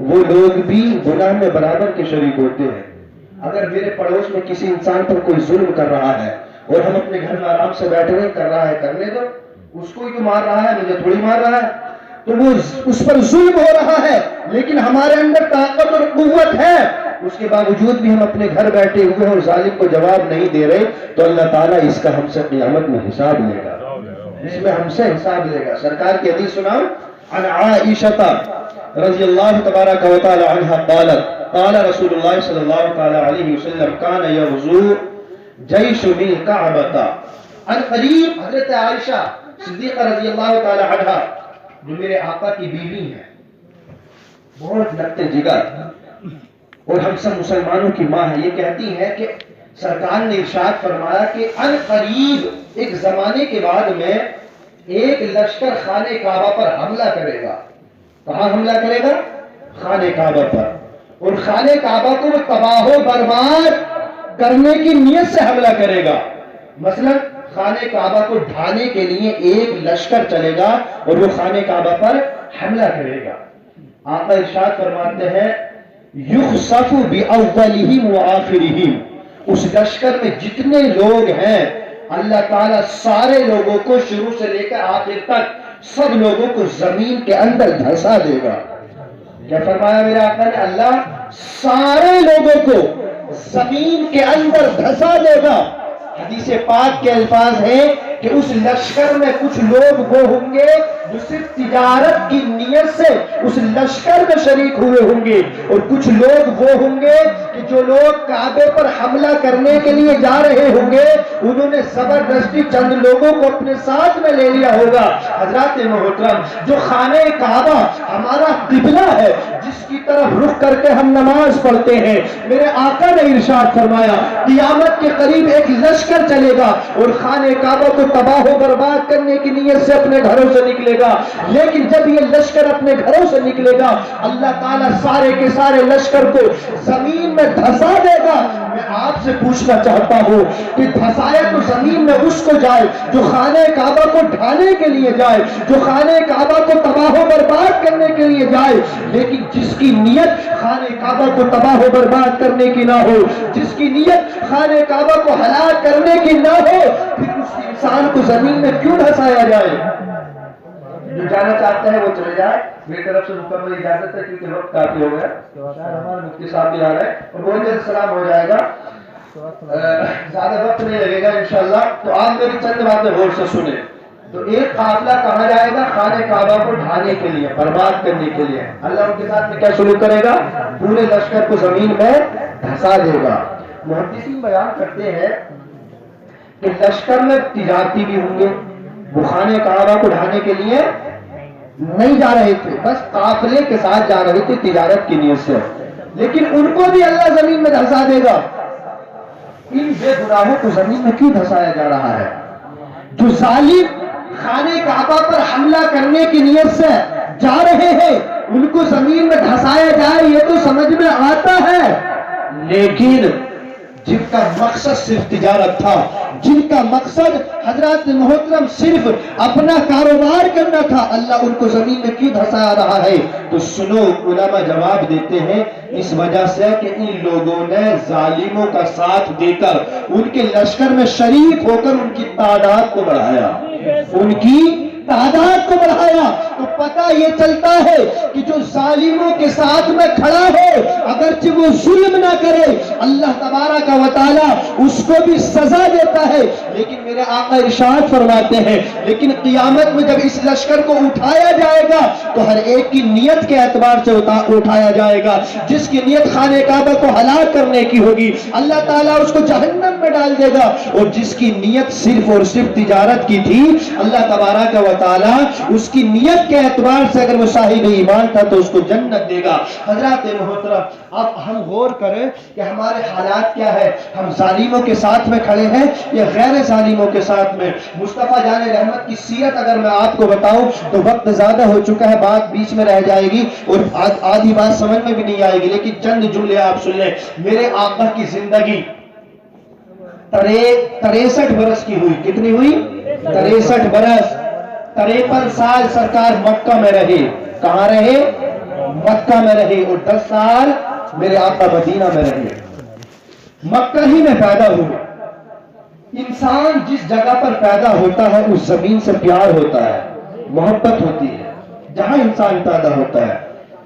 وہ لوگ بھی گناہ میں برابر کے شریک ہوتے ہیں. اگر میرے پڑوس میں کسی انسان پر کوئی ظلم کر رہا ہے اور ہم اپنے گھر میں آرام سے بیٹھ رہے کر رہا ہے کرنے دو، اس کو ہی تو مار رہا ہے، مجھے تھوڑی مار رہا ہے، تو وہ اس پر ظلم ہو رہا ہے، لیکن ہمارے اندر طاقت اور قوت ہے، اس کے باوجود بھی ہم اپنے گھر بیٹھے ہوئے اور ظالم کو جواب نہیں دے رہے، تو اللہ تعالیٰ اس کا ہم سے قیامت میں حساب لے گا، اس میں ہم سے حساب لے گا. سرکار کی حدیث سناؤ. عن عائشہ رضی اللہ تبارک و تعالی عنہ قالت قال رسول اللہ صلی اللہ تعالی علیہ وسلم کان یغزو جیش من کعبہ. عن قریب حضرت عائشہ صدیقہ رضی اللہ تعالی عنہ جو میرے آقا کی بیوی ہیں، بہت لگتے جگر اور ہم سب مسلمانوں کی ماں ہے، یہ کہتی ہے کہ سرکار نے ارشاد فرمایا کہ ان قریب ایک زمانے کے بعد میں ایک لشکر خانہ کعبہ پر حملہ کرے گا. کہاں حملہ کرے گا؟ خانہ کعبہ پر. اور خانہ کعبہ کو وہ تباہ و برباد کرنے کی نیت سے حملہ کرے گا. مثلا خانہ کعبہ کو ڈھانے کے لیے ایک لشکر چلے گا اور وہ خانہ کعبہ پر حملہ کرے گا. آقا ارشاد فرماتے ہیں یخسف باولہم وآخرہم، اس لشکر میں جتنے لوگ ہیں اللہ تعالیٰ سارے لوگوں کو شروع سے لے کر آخر تک سب لوگوں کو زمین کے اندر دھسا دے گا. کیا فرمایا میرے آقا نے؟ اللہ سارے لوگوں کو زمین کے اندر دھسا دے گا. حدیث پاک کے الفاظ ہیں کہ اس لشکر میں کچھ لوگ وہ ہوں گے جو صرف تجارت کی نیت سے اس لشکر میں شریک ہوئے ہوں گے، اور کچھ لوگ وہ ہوں گے کہ جو لوگ کعبے پر حملہ کرنے کے لیے جا رہے ہوں گے انہوں نے زبردستی چند لوگوں کو اپنے ساتھ میں لے لیا ہوگا. حضرات محترم، جو خانہ کعبہ ہمارا قبلہ ہے، جس کی طرف رخ کر کے ہم نماز پڑھتے ہیں، میرے آقا نے ارشاد فرمایا قیامت کے قریب ایک لشکر چلے گا اور خانہ کعبہ کو تباہ و برباد کرنے کی نیت سے اپنے گھروں سے نکلے گا. لیکن جب یہ لشکر اپنے گھروں سے نکلے گا اللہ تعالیٰ سارے کے سارے لشکر کو زمین میں دھسا دے گا. میں آپ سے پوچھنا چاہتا ہوں کہ دھسایا تو زمین میں اس کو جائے جو خانہ کعبہ کو ڈھانے کے لیے جائے، جو خانہ کعبہ کو تباہ و برباد کرنے کے لیے جائے، لیکن جس کی نیت خانہ کعبہ کو تباہ و برباد کرنے کی نہ ہو، جس کی نیت خانہ کعبہ کو ہلاک کرنے کی نہ ہو، پھر اس انسان کو زمین میں کیوں دھسایا جائے؟ جو جانا چاہتا ہے وہ چلے جائے. میری طرف سے مکمل اجازت ہے کیونکہ وقت کافی ہو گیا. ہمارے مفتی صاحب بھی آ رہے ہیں اور بہت جلد سلام ہو جائے گا، زیادہ وقت نہیں لگے گا انشاءاللہ. تو آپ میری چند باتیں غور سے سنیں. تو ایک قافلہ کہاں جائے گا؟ خانہ کعبہ کو ڈھانے کے لیے، برباد کرنے کے لیے. اللہ ان کے ساتھ میں کیا سلوک کرے گا؟ پورے لشکر کو زمین میں دھسا دے گا. محدثین بیان کرتے ہیں کہ لشکر میں تجارتی بھی ہوں گے، وہ خانہ کعبہ کو ڈھانے کے لیے نہیں جا رہے تھے، بس قافلے کے ساتھ جا رہے تھے تجارت کی نیت سے، لیکن ان کو بھی اللہ زمین میں دھسا دے گا. ان بے گناہوں کو زمین میں کیوں دھسایا جا رہا ہے؟ جو ظالم خانہ کعبہ پر حملہ کرنے کی نیت سے جا رہے ہیں ان کو زمین میں دھسایا جائے یہ تو سمجھ میں آتا ہے، لیکن جن کا مقصد صرف تجارت تھا، جن کا مقصد حضرات محترم صرف اپنا کاروبار کرنا تھا، اللہ ان کو زمین میں کیوں دھسا رہا ہے؟ تو سنو، علماء جواب دیتے ہیں اس وجہ سے کہ ان لوگوں نے ظالموں کا ساتھ دے کر ان کے لشکر میں شریک ہو کر ان کی تعداد کو بڑھایا، ان کی تعداد کو بڑھایا. تو پتہ یہ چلتا ہے کہ جو ظالموں کے ساتھ میں کھڑا ہو اگرچہ وہ ظلم نہ کرے اللہ تبارک و تعالیٰ اس کو بھی سزا دیتا ہے. لیکن میرے آقا ارشاد فرماتے ہیں لیکن قیامت میں جب اس لشکر کو اٹھایا جائے گا تو ہر ایک کی نیت کے اعتبار سے اٹھایا جائے گا. جس کی نیت خانہ کعبہ کو ہلاک کرنے کی ہوگی اللہ تعالیٰ اس کو جہنم میں ڈال دے گا، اور جس کی نیت صرف اور صرف تجارت کی تھی اللہ تبارک و تعالیٰ اس کی نیت کے اعتبار سے اگر وہ صاحب ایمان تھا تو اس کو جنت دے گا. حضرات محترم، اب ہم غور کریں کہ ہمارے حالات کیا ہے. ہم ظالموں کے ساتھ میں کھڑے ہیں یا غیر ظالموں کے ساتھ میں؟ مصطفیٰ جان رحمت کی سیرت اگر میں آپ کو بتاؤں تو وقت زیادہ ہو چکا ہے، بات بیچ میں رہ جائے گی اور آدھی بات سمجھ میں بھی نہیں آئے گی، لیکن چند جملے آپ سن لیں. میرے آقا کی زندگی 63 برس کی ہوئی. کتنی ہوئی؟ 63 برس. 53 سال سرکار مکہ میں رہے. کہاں رہے؟ مکہ میں رہے اور 10 سال میرے آقا مدینہ میں رہے. مکہ ہی میں پیدا ہوئے. انسان جس جگہ پر پیدا ہوتا ہے اس زمین سے پیار ہوتا ہے, محبت ہوتی ہے. جہاں انسان پیدا ہوتا ہے,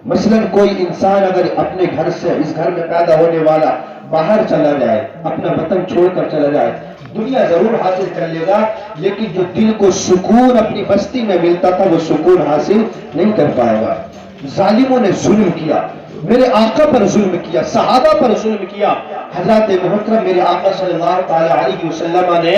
مثلا کوئی انسان اگر اپنے گھر سے, اس گھر میں پیدا ہونے والا باہر چلا جائے, اپنا وطن چھوڑ کر چلا جائے, دنیا ضرور حاصل کر لے گا, لیکن جو دل کو سکون اپنی بستی میں ملتا تھا وہ سکون حاصل نہیں کر پائے گا. ظالموں نے ظلم کیا, میرے آقا پر ظلم کیا, صحابہ پر ظلم کیا. حضرت محترم میرے آقا صلی اللہ تعالی علیہ وسلم نے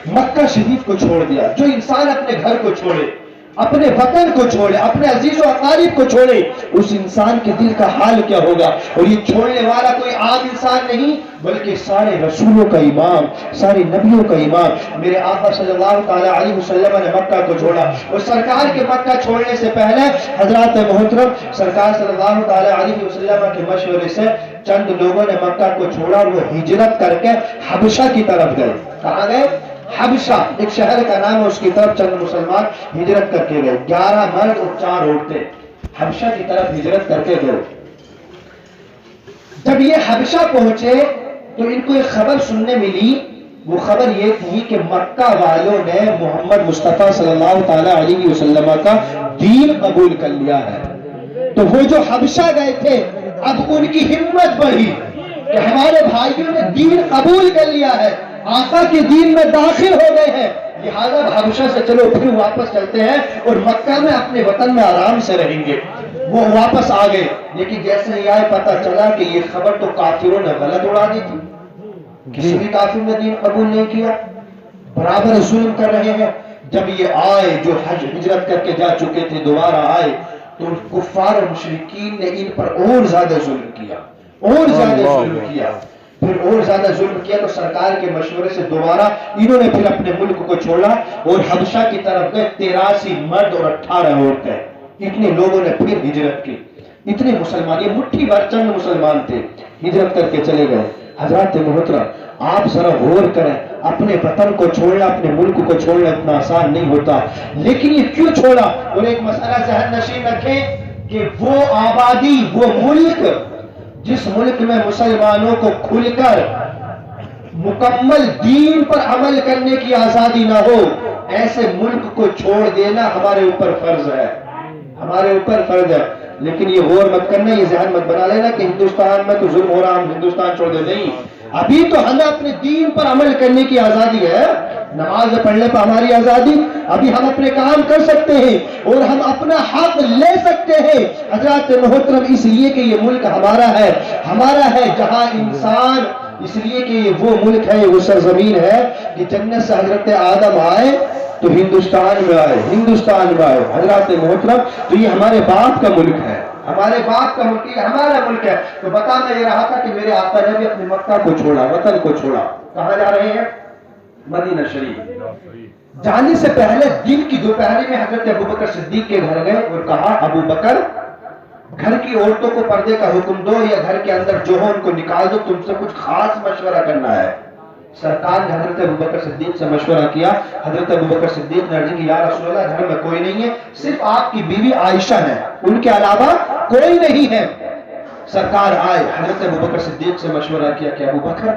مکہ شریف کو چھوڑ دیا. جو انسان اپنے گھر کو چھوڑے, اپنے وطن کو چھوڑے, اپنے عزیز و اقارب کو چھوڑے, اس انسان کے دل کا حال کیا ہوگا. اور یہ چھوڑنے والا کوئی عام انسان نہیں, بلکہ سارے رسولوں کا امام, سارے نبیوں کا امام. میرے آقا صلی اللہ تعالی علیہ وسلم نے مکہ کو چھوڑا. اور سرکار کے مکہ چھوڑنے سے پہلے حضرات محترم سرکار صلی اللہ تعالی علیہ وسلم کے مشورے سے چند لوگوں نے مکہ کو چھوڑا. وہ ہجرت کر کے حبشہ کی طرف گئے. کہاں گئے؟ حبشہ, ایک شہر کا نام ہے, اس کی طرف چند مسلمان ہجرت کر کے گئے. 11 مرد اور 4 عورتیں حبشہ کی طرف ہجرت کر کے گئے. جب یہ حبشہ پہنچے تو ان کو ایک خبر سننے ملی. وہ خبر یہ تھی کہ مکہ والوں نے محمد مصطفیٰ صلی اللہ تعالی علیہ وسلم کا دین قبول کر لیا ہے. تو وہ جو حبشہ گئے تھے, اب ان کی ہمت بڑھی کہ ہمارے بھائیوں نے دین قبول کر لیا ہے, آقا کے دین میں داخل ہو گئے ہیں, لہذا حبشہ سے چلو پھر واپس چلتے ہیں اور مکہ میں اپنے وطن میں آرام سے رہیں گے. وہ واپس آ گئے, لیکن جیسے ہی آئے پتہ چلا کہ یہ خبر تو کافروں نے غلط اڑا دی تھی. کسی بھی کافر نے دین قبول نہیں کیا, برابر ظلم کر رہے ہیں. جب یہ آئے جو ہجرت کر کے جا چکے تھے, دوبارہ آئے تو کفار اور مشرکین نے ان پر اور زیادہ ظلم کیا, اور زیادہ ظلم کیا, پھر اور زیادہ ظلم کیا. تو سرکار کے مشورے سے دوبارہ انہوں نے پھر اپنے ملک کو چھوڑا اور حبشہ کی طرف گئے. 83 مرد اور 18 عورتیں, اتنے لوگوں نے پھر ہجرت کی. اتنے مسلمان, یہ مٹھی بھر چند مسلمان تھے, ہجرت کر کے چلے گئے. حضرات محترم آپ ذرا غور کریں, اپنے وطن کو چھوڑنا, اپنے ملک کو چھوڑنا اتنا آسان نہیں ہوتا, لیکن یہ کیوں چھوڑا؟ اور ایک مسئلہ ذہن نشین رکھیں کہ وہ آبادی, وہ ملک جس ملک میں مسلمانوں کو کھل کر مکمل دین پر عمل کرنے کی آزادی نہ ہو, ایسے ملک کو چھوڑ دینا ہمارے اوپر فرض ہے, ہمارے اوپر فرض ہے. لیکن یہ غور مت کرنا, یہ ذہن مت بنا لینا کہ ہندوستان میں تو ظلم ہو رہا, ہم ہندوستان چھوڑ دیں. نہیں, ابھی تو ہمیں اپنے دین پر عمل کرنے کی آزادی ہے, نماز پڑھنے پر ہماری آزادی, ابھی ہم اپنے کام کر سکتے ہیں اور ہم اپنا حق لے سکتے ہیں. حضرات محترم اس لیے کہ یہ ملک ہمارا ہے جہاں انسان, اس لیے کہ یہ وہ ملک ہے, وہ سرزمین ہے کہ جنت سے حضرت آدم آئے تو ہندوستان میں آئے. حضرات محترم تو یہ ہمارے باپ کا ملک ہے, ہمارے باپ کا ملک, یہ ہمارا ملک ہے. تو بتا میں یہ رہا تھا کہ میرے آقا نے بھی اپنے مکہ کو چھوڑا, وطن کو چھوڑا. کہاں جا رہے ہیں؟ مدینہ شریف. جانے سے پہلے دن کی دوپہری میں حضرت ابوبکر صدیق کے گھر گئے اور کہا, ابو بکر گھر کی عورتوں کو پردے کا حکم دو یا گھر کے اندر جو ہو ان کو نکال دو, تم سے کچھ خاص مشورہ کرنا ہے. سرکار نے حضرت ابوبکر صدیق سے مشورہ کیا. حضرت ابوبکر صدیق نے عرض کی, یا رسول اللہ گھر میں کوئی نہیں ہے, صرف آپ کی بیوی عائشہ ہے, ان کے علاوہ کوئی نہیں ہے. سرکار آئے, حضرت ابوبکر صدیق سے مشورہ کیا کہ ابوبکر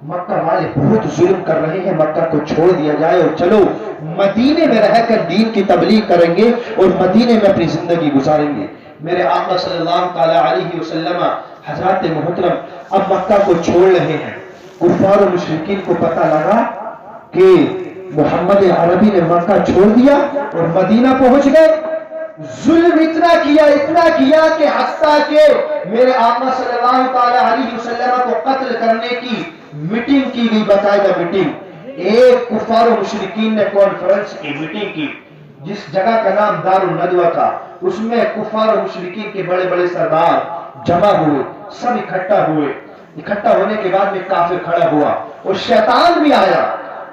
مکہ والے بہت ظلم کر رہے ہیں, مکہ کو چھوڑ دیا جائے اور چلو مدینے میں رہ کر دین کی تبلیغ کریں گے اور مدینے میں اپنی زندگی گزاریں گے. میرے آقا صلی اللہ تعالی علیہ وسلم حضرات محترم اب مکہ کو چھوڑ رہے ہیں. کفار و مشرکین کو پتہ لگا کہ محمد عربی نے مکہ چھوڑ دیا اور مدینہ پہنچ گئے. ظلم اتنا کیا کہ حتیٰ کہ میرے آقا صلی اللہ تعالی علیہ وسلم کو قتل کرنے کی میٹنگ کی گئی, باقاعدہ میٹنگ. ایک کفار و مشرکین نے کانفرنس کی, میٹنگ کی, جس جگہ کا نام دار الندوہ تھا. اس میں کفار و مشرکین کے بڑے بڑے سردار جمع ہوئے, سب اکٹھا ہوئے. اکٹھا ہونے کے بعد میں کافر کھڑا ہوا اور شیطان بھی آیا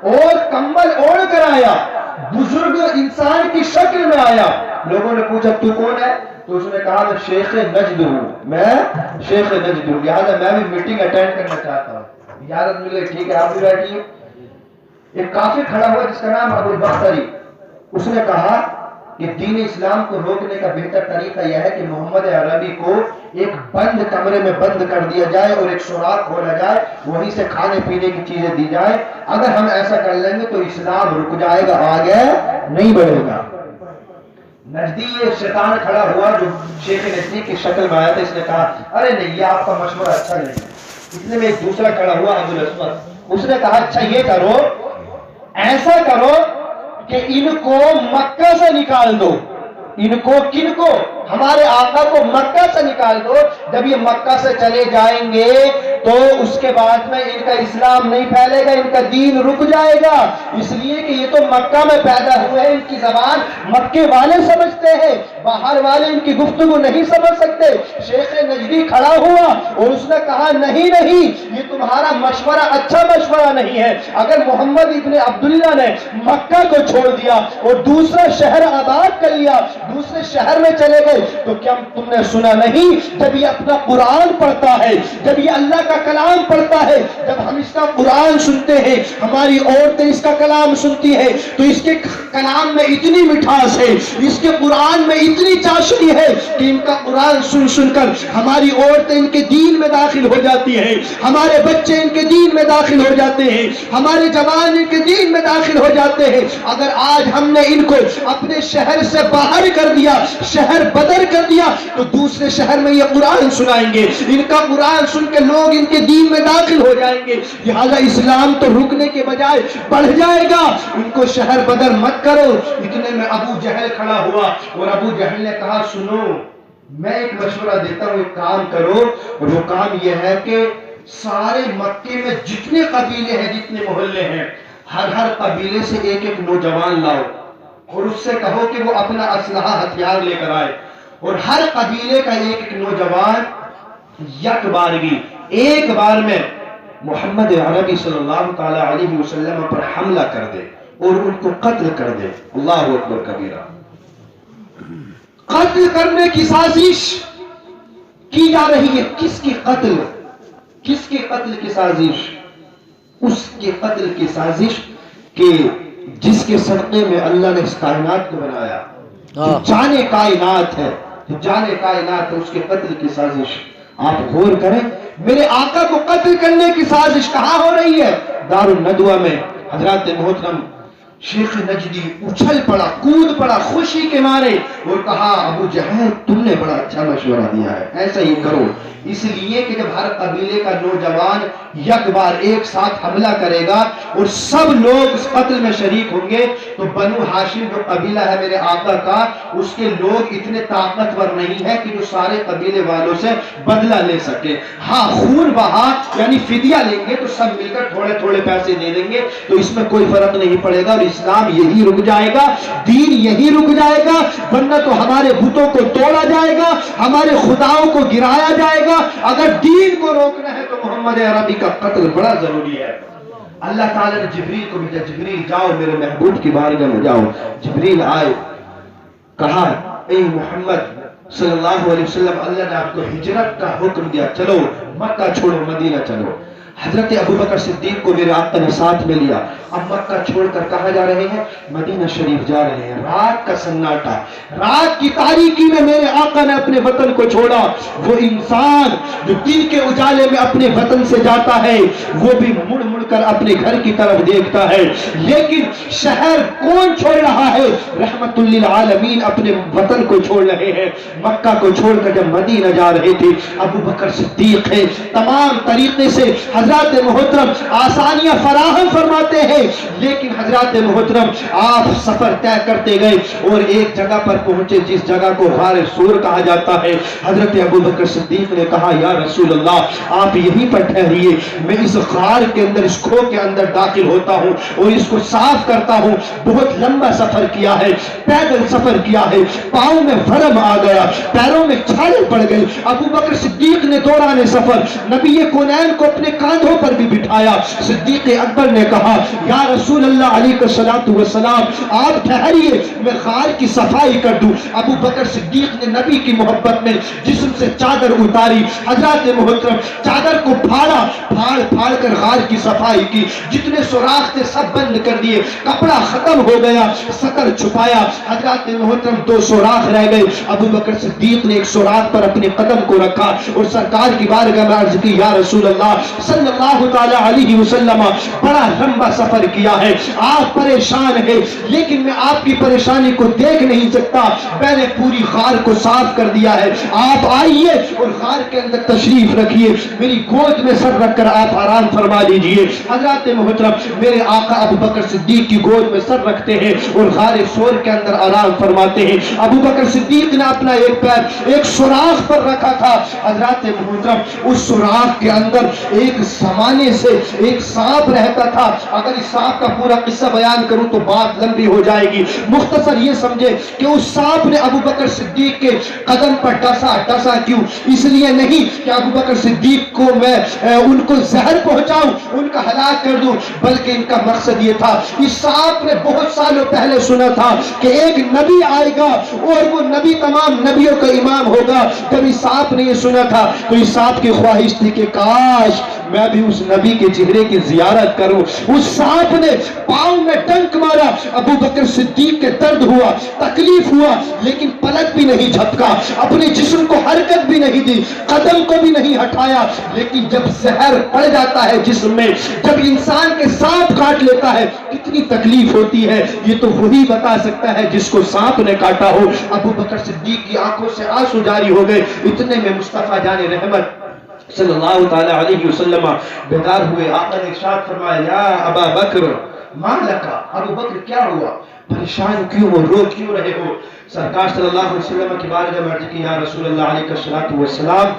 اور کمبل اوڑھ کر آیا, بزرگ انسان کی شکل میں آیا. لوگوں نے پوچھا تو کون ہے؟ تو اس نے کہا میں شیخ نجد ہوں, لہذا میں بھی میٹنگ اٹینڈ کرنا چاہتا ہوں. اجازت ملے, ٹھیک ہے آپ بھی بیٹھیے. ایک کافر کھڑا ہوا جس کا نام ابو بختری. اس نے کہا کہ دین اسلام کو روکنے کا بہتر طریقہ یہ ہے کہ محمد عربی کو ایک بند کمرے میں بند کر دیا جائے اور ایک سوراخ کھولا جائے، وہیں سے کھانے پینے کی چیزیں دی جائے۔ اگر ہم ایسا کر لیں گے تو اسلام رک جائے گا، آگے نہیں بڑھے گا۔ نجدی ایک شیطان کھڑا ہوا جو شیخ نجدی کی شکل میں آیا تھا، اس نے کہا ارے نہیں، یہ آپ کا مشورہ اچھا نہیں ہے۔ اتنے میں ایک دوسرا کھڑا ہوا ابو الاسود، اس نے کہا اچھا یہ کرو، ایسا کرو کہ ان کو مکہ سے نکال دو۔ ان کو کن کو؟ ہمارے آقا کو مکہ سے نکال دو۔ جب یہ مکہ سے چلے جائیں گے تو اس کے بعد میں ان کا اسلام نہیں پھیلے گا، ان کا دین رک جائے گا، اس لیے کہ یہ تو مکہ میں پیدا ہوئے ہیں، ان کی زبان مکے والے سمجھتے ہیں، باہر والے ان کی گفتگو نہیں سمجھ سکتے۔ شیخ نجدی کھڑا ہوا اور اس نے کہا نہیں نہیں، یہ تمہارا مشورہ اچھا مشورہ نہیں ہے۔ اگر محمد ابن عبداللہ نے مکہ کو چھوڑ دیا اور دوسرا شہر آباد کر لیا، دوسرے شہر میں چلے گئے، تو کیا تم نے سنا نہیں جب یہ اپنا قرآن پڑھتا ہے، جب یہ اللہ کا کلام پڑھتا ہے، جب ہم اس کا قرآن سنتے ہیں، ہماری عورتیں اس کا کلام سنتی ہے تو اس کے کلام میں اتنی مٹھاس ہے، اس کے قرآن میں اتنی چاشنی ہے کہ ان کا قرآن سن سن کر ہماری عورتیں ان کے دین میں داخل ہو جاتی ہیں، ہمارے بچے ان کے دین میں داخل ہو جاتے ہیں، ہمارے جوان ان کے دین میں داخل ہو جاتے ہیں۔ اگر آج ہم نے ان کو اپنے شہر سے باہر کر دیا، شہر بدر کر دیا، تو دوسرے شہر میں یہ قرآن سنائیں گے، ان کا قرآن سن کے لوگ ان کے دین میں داخل ہو جائیں گے، لہذا اسلام تو رکنے کے بجائے بڑھ جائے گا۔ ان کو شہر بدر مت کرو۔ اتنے میں ابو جہل کھڑا ہوا اور ابو جہل نے کہا سنو، میں ایک مشورہ دیتا ہوں، ایک کام کرو، اور وہ کام یہ ہے کہ سارے مکے میں جتنے قبیلے ہیں، جتنے محلے ہیں، ہر قبیلے سے ایک ایک نوجوان لاؤ اور اس سے کہو کہ وہ اپنا اسلحہ ہتھیار لے کر آئے، اور ہر قبیلے کا ایک ایک نوجوان یک بارگی ایک بار میں محمد عربی صلی اللہ تعالی علیہ وسلم پر حملہ کر دے اور ان کو قتل کر دے۔ اللہ اکبر کبیرہ۔ قتل کرنے کی سازش کی جا رہی ہے۔ کس کی قتل؟ کس کے قتل کی سازش؟ اس کے قتل کی سازش کہ جس کے صدقے میں اللہ نے اس کائنات کو بنایا، جو جانے کائنات ہے، جو جانے کائنات ہے، اس کے قتل کی سازش۔ آپ غور کریں، میرے آقا کو قتل کرنے کی سازش کہاں ہو رہی ہے؟ دار الندوہ میں۔ حضرات محترم شیخ نجدی اچھل پڑا، کود پڑا خوشی کے مارے اور کہا ابو جہل تم نے بڑا اچھا مشورہ دیا ہے، ایسا ہی کرو، اس لیے کہ جب ہر قبیلے کا نوجوان یک بار ایک ساتھ حملہ کرے گا اور سب لوگ اس قتل میں شریک ہوں گے تو بنو ہاشم جو قبیلہ ہے میرے آقا کا، اس کے لوگ اتنے طاقتور نہیں ہے کہ جو سارے قبیلے والوں سے بدلہ لے سکے۔ ہاں خون بہا یعنی فدیہ لیں گے تو سب مل کر تھوڑے تھوڑے پیسے دے دیں گے تو اس میں کوئی فرق نہیں پڑے گا، اور اسلام یہی رک جائے گا، دین یہی رک جائے گا، ورنہ تو ہمارے بتوں کو توڑا جائے گا، ہمارے خداؤں کو گرایا جائے گا۔ اگر دین کو روکنا ہے تو محمد عربی کا قتل بڑا ضروری ہے۔ اللہ تعالیٰ نے جبریل کو بھیجا، جبریل جاؤ میرے محبوب کی بارگاہ میں جاؤ۔ جبریل آئے، کہا اے محمد صلی اللہ علیہ وسلم، اللہ نے آپ کو ہجرت کا حکم دیا، چلو مکہ چھوڑو مدینہ چلو۔ حضرت ابو بکر صدیق کو میرے آقا نے ساتھ میں لیا، اب مکہ چھوڑ کر کہاں جا رہے ہیں؟ مدینہ شریف جا رہے ہیں۔ رات کا سناٹا، رات کی تاریکی میں میرے آقا نے اپنے وطن کو چھوڑا۔ وہ انسان جو دن کے اجالے میں اپنے وطن سے جاتا ہے وہ بھی مڑ مڑ کر اپنے گھر کی طرف دیکھتا ہے، لیکن شہر کون چھوڑ رہا ہے؟ رحمت للعالمین اپنے وطن کو چھوڑ رہے ہیں۔ مکہ کو چھوڑ کر جب مدینہ جا رہے تھے، ابو بکر صدیق ہے تمام طریقے سے حضرات محترم آسانیاں فراہم فرماتے ہیں، لیکن حضرات محترم آپ سفر طے کرتے گئے اور ایک جگہ پر پہنچے جس جگہ کو غار سور کہا جاتا ہے۔ حضرت ابو بکر صدیق نے کہا یا رسول اللہ آپ یہیں پر ٹھہریے، میں اس غار کے اندر اس کھو کے اندر داخل ہوتا ہوں اور اس کو صاف کرتا ہوں۔ بہت لمبا سفر کیا ہے، پیدل سفر کیا ہے، پاؤں میں ورم آ گیا، پیروں میں چھالے پڑ گئے۔ ابو بکر صدیق نے دوران سفر نبی کونین کو اپنے کان کندھوں پر بھی بٹھایا۔ صدیق اکبر نے کہا یا رسول اللہ علیہ السلام آپ ٹھہریے، میں غار کی صفائی کر دوں۔ ابو بکر صدیق نے نبی کی محبت میں جسم سے چادر اتاری، حضرات محترم چادر کو پھاڑا، پھاڑ کر غار کی صفائی کی، جتنے سوراخ تھے سب بند کر دیے، کپڑا ختم ہو گیا، سطر چھپایا۔ حضرات محترم 2 سوراخ رہ گئے۔ ابو بکر صدیق نے ایک سوراخ پر اپنے قدم کو رکھا اور سرکار کی بارگاہ میں عرض کی یا رسول اللہ صلی اللہ تعالی علیہ وسلم بڑا لمبا سفر کیا ہے، آپ پریشان ہیں، لیکن میں آپ کی پریشانی کو دیکھ نہیں سکتا، میں نے پوری غار کو صاف کر دیا ہے، آپ آئیے اور غار کے اندر تشریف رکھیے، میری گود میں سر رکھ کر آپ آرام فرما لیجئے۔ حضرات محترم میرے آقا ابو بکر صدیق کی گود میں سر رکھتے ہیں اور غار سور کے اندر آرام فرماتے ہیں۔ ابو بکر صدیق نے اپنا ایک پیر ایک سوراخ پر رکھا تھا۔ حضرات محترم اس سوراخ کے اندر ایک زمانے سے ایک سانپ رہتا تھا، اگر اس سانپ کا پورا قصہ بیان کروں تو بات لمبی ہو جائے گی، مختصر یہ سمجھے کہ اس سانپ نے ابو بکر صدیق کے قدم پر ڈسا کیوں؟ اس لیے نہیں کہ ابو بکر صدیق کو میں ان کو زہر پہنچاؤں، ان کا ہلاک کر دوں، بلکہ ان کا مقصد یہ تھا، اس سانپ نے بہت سالوں پہلے سنا تھا کہ ایک نبی آئے گا اور وہ نبی تمام نبیوں کا امام ہوگا۔ جب اس سانپ نے یہ سنا تھا تو اس سانپ کی خواہش تھی کہ کاش میں بھی اس نبی کے چہرے کی زیارت کروں۔ اس سانپ نے پاؤں میں ڈنک مارا، ابو بکر صدیق کے درد ہوا، تکلیف ہوا، لیکن پلک بھی نہیں جھپکا، اپنے جسم کو حرکت بھی نہیں دی، قدم کو بھی نہیں ہٹایا۔ لیکن جب زہر پڑ جاتا ہے جسم میں، جب انسان کے سانپ کاٹ لیتا ہے کتنی تکلیف ہوتی ہے، یہ تو وہی بتا سکتا ہے جس کو سانپ نے کاٹا ہو۔ ابو بکر صدیق کی آنکھوں سے آنسو جاری ہو گئے۔ اتنے میں مصطفیٰ جان رحمت صلی اللہ تعالی علیہ وسلم بیدار ہوئے۔ آقا نے ارشاد فرمایا یا ابا بکر ما لکا، ابو بکر کیا ہوا، پریشان کیوں ہو، رو کیوں رہے ہو؟ سرکار صلی اللہ علیہ وسلم کی بارگاہ میں عرض کی یا رسول اللہ علیہ السلام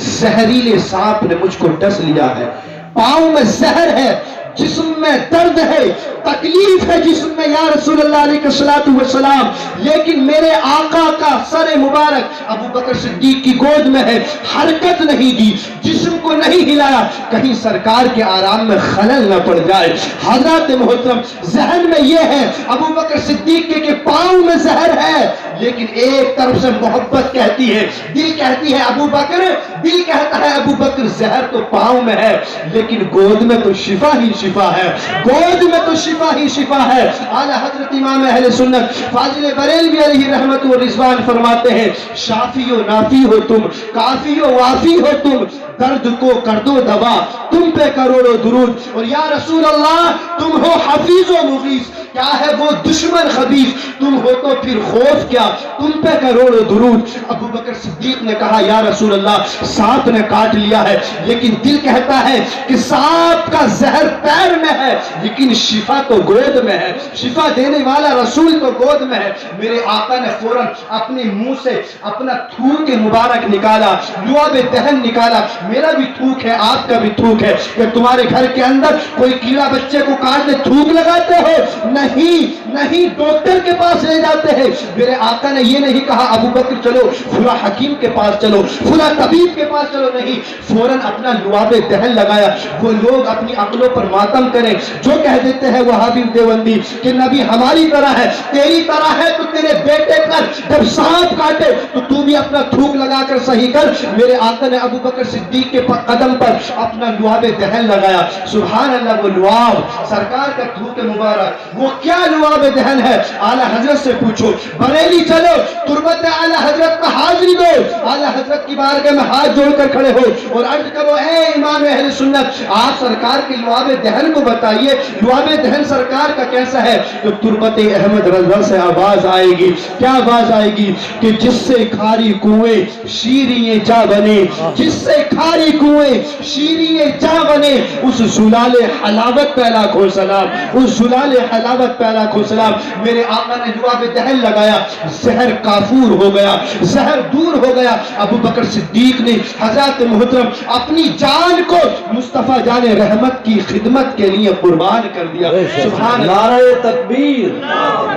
زہریلے سانپ نے مجھ کو ڈس لیا ہے، پاؤں میں زہر ہے، جسم میں درد ہے، تکلیف ہے جسم میں یا رسول اللہ علیہ السلام، لیکن میرے آقا کا سر مبارک ابو بکر صدیق کی گود میں ہے، حرکت نہیں دی، جسم کو نہیں ہلایا، کہیں سرکار کے آرام میں خلل نہ پڑ جائے۔ حضرات محترم ذہن میں یہ ہے ابو بکر صدیق کے کہ پاؤں میں زہر ہے، لیکن ایک طرف سے محبت کہتی ہے، دل کہتی ہے ابو بکر، دل کہتا ہے ابو بکر زہر تو پاؤں میں ہے لیکن گود میں تو شفا ہی شفا ہے، گود میں تو شفا ہی شفا ہے۔ اعلی حضرت امام اہل سنت فاضل بریلوی علیہ رحمت و رضوان فرماتے ہیں شافی و نافی ہو تم، کافی و وافی ہو تم، درد کو کر دو دوا، تم پہ کروڑوں درود، اور یا رسول اللہ تم ہو حفیظ و مغیث، کیا ہے وہ دشمن خبیث، تم ہو تو پھر خوف کیا، تم پہ کروڑوں درود۔ ابو بکر صدیق نے کہا یا رسول اللہ سانپ نے کاٹ لیا ہے، لیکن دل کہتا ہے کہ سانپ کا زہر پیر میں ہے لیکن شفا تو گود میں ہے، شفا دینے والا رسول تو گود میں ہے۔ میرے آقا نے فوراً اپنے منہ سے اپنا تھوک مبارک نکالا، لعاب دہن نکالا، میرا بھی تھوک ہے آپ کا بھی تھوک ہے، کہ تمہارے گھر کے اندر کوئی کیڑا بچے کو کاٹ دے تھوک لگاتے ہو؟ نہیں، ڈاکٹر کے پاس لے جاتے ہیں۔ میرے آقا نے یہ نہیں کہا ابو بکر چلو فلاں حکیم کے پاس چلو، فلاں طبیب کے پاس چلو، نہیں، فوراً اپنا لعاب دہن لگایا۔ وہ لوگ اپنی عقلوں پر ماتم کریں جو کہہ دیتے ہیں وہابی دیوبندی کہ نبی ہماری طرح ہے، تیری طرح ہے تو تیرے بیٹے پر جب سانپ کاٹے تو بھی اپنا تھوک لگا کر صحیح کر۔ میرے آقا نے ابو بکر صدیق کے قدم پر اپنا لعاب دہن لگایا۔ سبحان اللہ، وہ لعاب سرکار کا تھوک مبارک، وہ کیا لعاب دہن ہے؟ اعلی حضرت سے پوچھو، بریلی چلو تربت اعلی حضرت کا حاضری دو، اعلی حضرت کی بارگاہ میں ہاتھ جوڑ کر کھڑے ہو اور عرض کرو اے امام اہل سنت آپ سرکار کے لعاب دہن کو بتائیے، لعاب دہن سرکار کا کیسا ہے؟ تو تربت احمد رضا سے آواز آئے گی، کیا آواز آئے گی کہ جس سے کھاری کنویں شیریں جا بنے، جس سے کھاری کنویں شیریں جا بنے، اس زلال حلاوت پہ لاکھوں سلام، اس زلال حلاوت پہ لاکھوں سلام۔ میرے آقا نے لعاب دہن لگایا، زہر کافور ہو گیا، زہر دور ہو گیا۔ ابو بکر صدیق نے حضرات محترم اپنی جان کو مصطفیٰ جان رحمت کی خدمت کے لیے قربان کر دیا۔ سبحان اللہ، نعرہ تکبیر،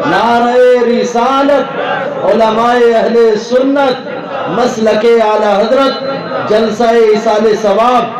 نعرہ رسالت، علماء اہل سنت، مسلک اعلی حضرت، جلسہ ایصال ثواب،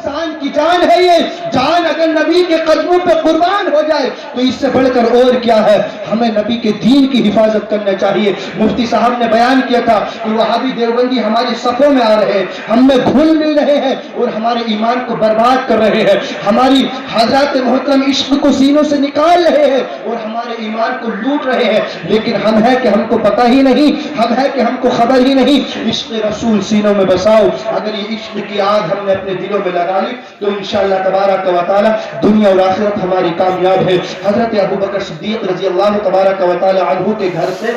انسان کی جان ہے یہ جان اگر نبی کے قدموں پہ قربان ہو جائے تو اس سے بڑھ کر اور کیا ہے. ہمیں نبی کے دین کی حفاظت کرنا چاہیے. مفتی صاحب نے بیان کیا تھا کہ وہابی دیوبندی ہماری صفوں میں آ رہے ہیں, ہم میں گھل مل رہے ہیں اور ہمارے ایمان کو برباد کر رہے ہیں, ہماری حضرات محترم عشق کو سینوں سے نکال رہے ہیں اور ہمارے ایمان کو لوٹ رہے ہیں. لیکن ہم ہے کہ ہم کو پتہ ہی نہیں, ہم ہے کہ ہم کو خبر ہی نہیں. عشق رسول سینوں میں بساؤ. اگر یہ عشق کی آگ ہم نے اپنے دلوں میں لگا لی تو انشاءاللہ تبارک و تعالی دنیا اور آخرت ہماری کامیاب ہے. حضرت ابو بکر صدیق رضی اللہ تبارک و تعالی عنہ کے گھر سے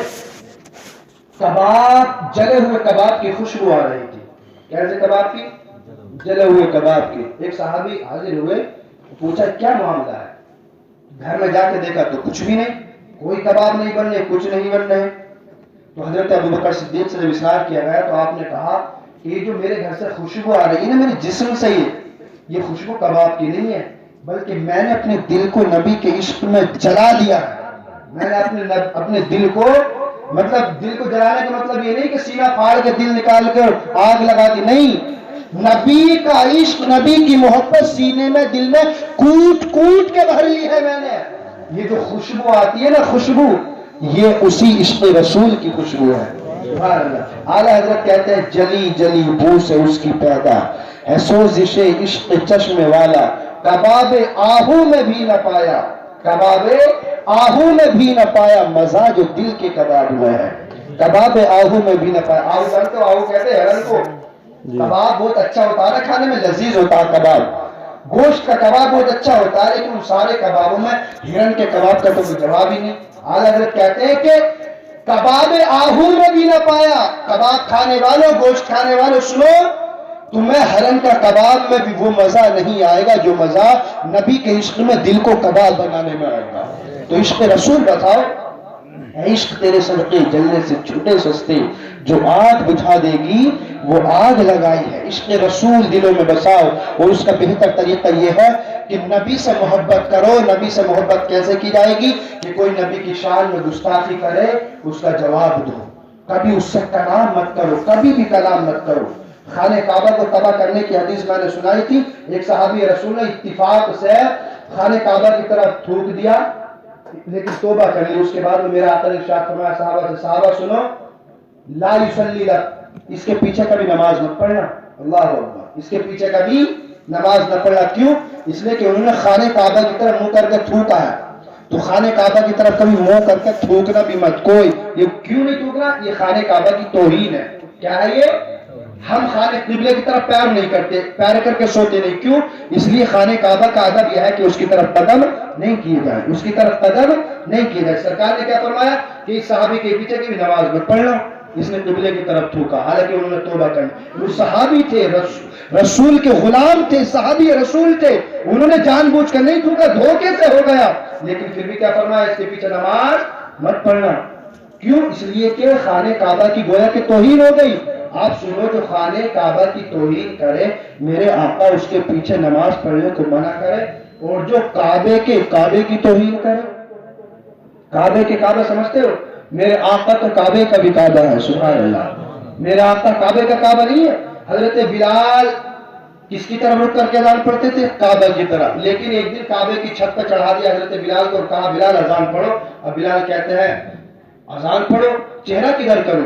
کباب, جلے ہوئے کباب کی خوشبو آ رہی تھی. کیسے کباب کی؟ جلے ہوئے کباب کی. ایک صحابی حاضر ہوئے, پوچھا کیا معاملہ ہے؟ گھر میں جا کے دیکھا تو کچھ بھی نہیں, کوئی کباب نہیں بن رہے, کچھ نہیں بن رہے. تو حضرت ابو بکر صدیق سے جب اصرار کیا گیا تو آپ نے کہا کہ یہ جو میرے گھر سے خوشبو آ رہی ہے نا میرے جسم سے, یہ خوشبو کباب کی نہیں ہے, بلکہ میں نے اپنے دل کو نبی کے عشق میں جلا دیا. میں نے اپنے دل کو, مطلب دل کو جلانے کا مطلب یہ نہیں کہ سینہ پھاڑ کے دل نکال کر آگ لگا دی, نہیں. نبی کا عشق, نبی کی محبت سینے میں دل میں کوٹ کوٹ کے بھر لی ہے میں نے. یہ جو خوشبو آتی ہے نا خوشبو, یہ اسی عشق رسول کی خوشبو ہے. اعلیٰ حضرت کہتے ہیں جلی جلی بو سے اس کی پیدا ہے سوزش عشق چشم والا, کباب آہو میں بھی نہ پایا, کباب آہو میں بھی نہ پایا, مزہ جو دل کے کباب میں ہے. کباب آہو میں بھی نہ پایا. آہو جانتے ہو, آہو کہتے ہیں ہرن کو. کباب بہت اچھا ہوتا ہے, کھانے میں لذیذ ہوتا ہے کباب. گوشت کا کباب بہت اچھا ہوتا ہے, لیکن ان سارے کبابوں میں ہرن کے کباب کا تو کوئی جواب ہی نہیں. اعلیٰ حضرت کہتے ہیں کہ کباب آہو میں بھی نہ پایا. کباب کھانے والوں, گوشت کھانے والوں سنو, تمہیں ہرن کا کباب میں بھی وہ مزہ نہیں آئے گا جو مزہ نبی کے عشق میں دل کو کباب بنانے میں آئے گا. تو عشق رسول بتاؤ, عشق تیرے صدقے جلنے سے چھوٹے سستے, جو آگ بجھا دے گی وہ آگ لگائی ہے. عشق رسول دلوں میں بساؤ, اور اس کا بہتر طریقہ یہ ہے کہ نبی سے محبت کرو. نبی سے محبت کیسے کی جائے گی؟ کہ کوئی نبی کی شان میں گستاخی کرے اس کا جواب دو, کبھی اس سے کلام مت کرو, کبھی بھی کلام مت کرو. خانہ کعبہ کو تباہ کرنے کی حدیث میں نے سنائی تھی. ایک صحابی رسول نے اتفاق سے خانہ کعبہ کی طرف تھوک دیا, لیکن توبہ کر لی. اس کے بعد میرا آقا نے ارشاد فرمایا صحابہ سے, صحابہ سنو, لا یصلی لک, اس کے پیچھے کبھی نماز مت پڑھنا. اللہ اکبر, اس کے پیچھے کبھی نماز نہ پڑھنا. کیوں؟ اس لیے کہ انہوں نے خانہ کعبہ کی طرف منہ کر کے تھوکا ہے. تو خانہ کعبہ کی طرف کبھی منہ کر کے تھوکنا بھی مت. کوئی یہ کیوں نہیں تھوکنا؟ یہ خانہ کعبہ کی توہین ہے. کیا ہے یہ؟ ہم خانہ قبلے کی طرف پیر نہیں کرتے, پیر کر کے سوتے نہیں. کیوں؟ اس لیے خانہ کعبہ کا ادب یہ ہے کہ اس کی طرف قدم نہیں کیے جائے, اس کی طرف قدم نہیں کیے جائے. سرکار نے کیا فرمایا کہ اس صحابی کے پیچھے کی بھی نماز مت پڑھنا, اس نے قبلے کی طرف تھوکا, حالانکہ انہوں نے توبہ کرنی. وہ صحابی تھے, رسول کے غلام تھے, صحابی رسول تھے, انہوں نے جان بوجھ کر نہیں تھوکا, دھوکے سے ہو گیا, لیکن پھر بھی کیا فرمایا, اس کے پیچھے نماز مت پڑھنا. کیوں؟ اس لیے کہ خانہ کعبہ کی گویا کہ توہین ہو گئی. آپ سنو, جو خانہ کعبہ کی توہین کرے میرے آقا اس کے پیچھے نماز پڑھنے کو منع کرے, اور جو کعبے کی توہین کرے, کعبے کے کعبہ سمجھتے ہو, میرے آقا تو کعبے کا بھی کعبہ ہے. سبحان اللہ, میرے آقا کعبے کا کعبہ نہیں ہے. حضرت بلال کس کی طرف رک کر کے اذان پڑھتے تھے؟ کعبہ کی طرف. لیکن ایک دن کعبے کی چھت پہ چڑھا دیا حضرت بلال کو اور کہا بلال اذان پڑھو. اب بلال کہتے ہیں اذان پڑھو, چہرہ کدھر کروں؟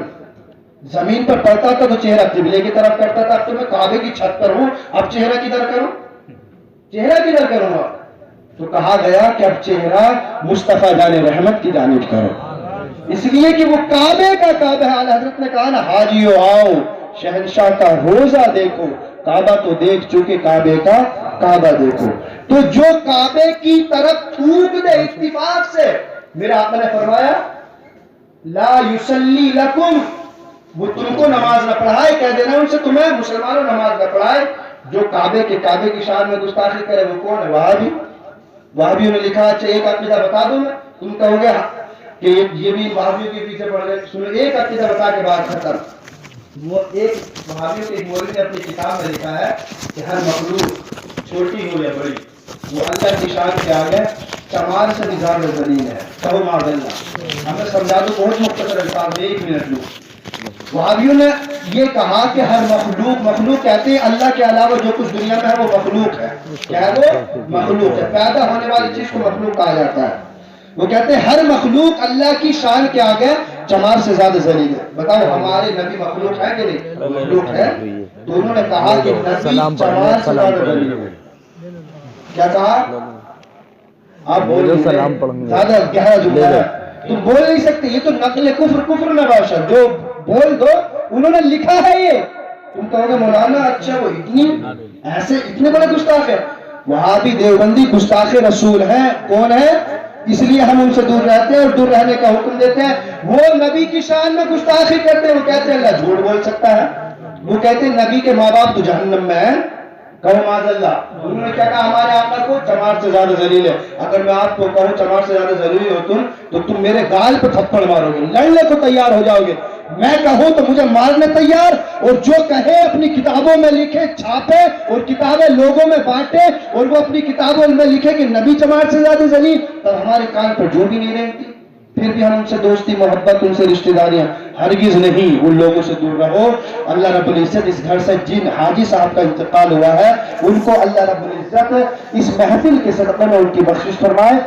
زمین پر پڑھتا تھا تو چہرہ قبلے کی طرف کرتا تھا, اب تو میں کعبے کی چھت پر ہوں, اب چہرہ کدھر کروں؟ چہرہ کدھر کروں گا؟ تو کہا گیا کہ اب چہرہ مصطفیٰ جان رحمت کی جانب کرو, اس لیے کہ وہ کعبے کا کعبہ ہے. اعلیٰ حضرت نے کہا نا, حاجیو آؤ شہنشاہ کا روزہ دیکھو, کعبہ تو دیکھ چکے, کعبے کا کعبہ دیکھو. تو جو کعبے کی طرف تھوک دے اتفاق سے, میرا آقا نے فرمایا لا یصلی لکم, وہ تم کو نماز نہ پڑھائے. کہہ دینا ان سے تمہیں مسلمانوں نماز نہ پڑھائے. جو کعبے کی شان میں گستاخی کرے وہ کون ہے؟ وہابی. وہابیوں نے لکھا. اچھا ایک عقیدہ بتا دوں میں, تم کہو گے کہ یہ بھی وہابیوں کے پیچھے پڑھ گئے. سنو, ایک عقیدہ بتا کے بات ختم. وہ ایک وہابیوں کے ایک مولوی نے اپنی کتاب میں لکھا ہے کہ ہر مخلوق چھوٹی ہو یا بڑی وہ اللہ کی شان کے آگے چمار سے بھی زیادہ ذلیل ہے. کہو معاذ اللہ. ہمیں سمجھا دو بہت مختصر الفاظ میں, 1 منٹ لوں. وہابیوں نے یہ کہا کہ ہر مخلوق کہتے ہیں اللہ کے علاوہ جو کچھ دنیا میں ہے وہ مخلوق ہے. کیا ہے وہ؟ مخلوق ہے. پیدا ہونے والی چیز کو مخلوق کہا جاتا ہے. وہ کہتے ہیں ہر مخلوق اللہ کی شان کے آگے چمار سے زیادہ ذلیل ہے. بتاؤ ہمارے نبی مخلوق ہے کہ نہیں؟ مخلوق ہے. تو انہوں نے کہا کہ نبی چمار سے زیادہ ذلیل ہے. کیا کہا؟ آپ بول زیادہ گہرا جملہ ہے. تم بول نہیں سکتے. یہ تو نقل کفر میں باشا جو بول دو. انہوں نے لکھا ہے یہ. تم کہو گے مولانا اچھا وہ اتنے بڑے گستاخ ہیں. وہابی دیوبندی گستاخ رسول ہیں. کون ہے؟ اس لیے ہم ان سے دور رہتے ہیں اور دور رہنے کا حکم دیتے ہیں. وہ نبی کی شان میں گستاخی کرتے ہیں. وہ کہتے ہیں اللہ جھوٹ بول سکتا ہے. وہ کہتے ہیں نبی کے ماں باپ تو جہنم میں ہیں. کہو معاذ اللہ. انہوں نے کیا کہا؟ ہمارے آقا کو چمار سے زیادہ ذلیل ہے. اگر میں آپ کو کہوں چمار سے زیادہ ذلیل ہو تم تو تم میرے گال پہ تھپڑ مارو گے, لڑنے کو تیار ہو جاؤ گے. میں کہوں تو مجھے مارنے تیار, اور جو کہے اپنی کتابوں میں لکھے, چھاپے اور کتابیں لوگوں میں بانٹے اور وہ اپنی کتابوں میں لکھے کہ نبی چمار سے زیادہ ذلیل, تب ہمارے کان پر جو بھی نہیں رہتی. پھر بھی ہم ان سے دوستی محبت, ان سے رشتہ داریاں ہرگز نہیں. ان لوگوں سے دور رہو. اللہ رب العزت اس گھر سے جن حاجی صاحب کا انتقال ہوا ہے ان کو اللہ رب العزت اس محفل کے صدقے میں ان کی بخشش فرمائے.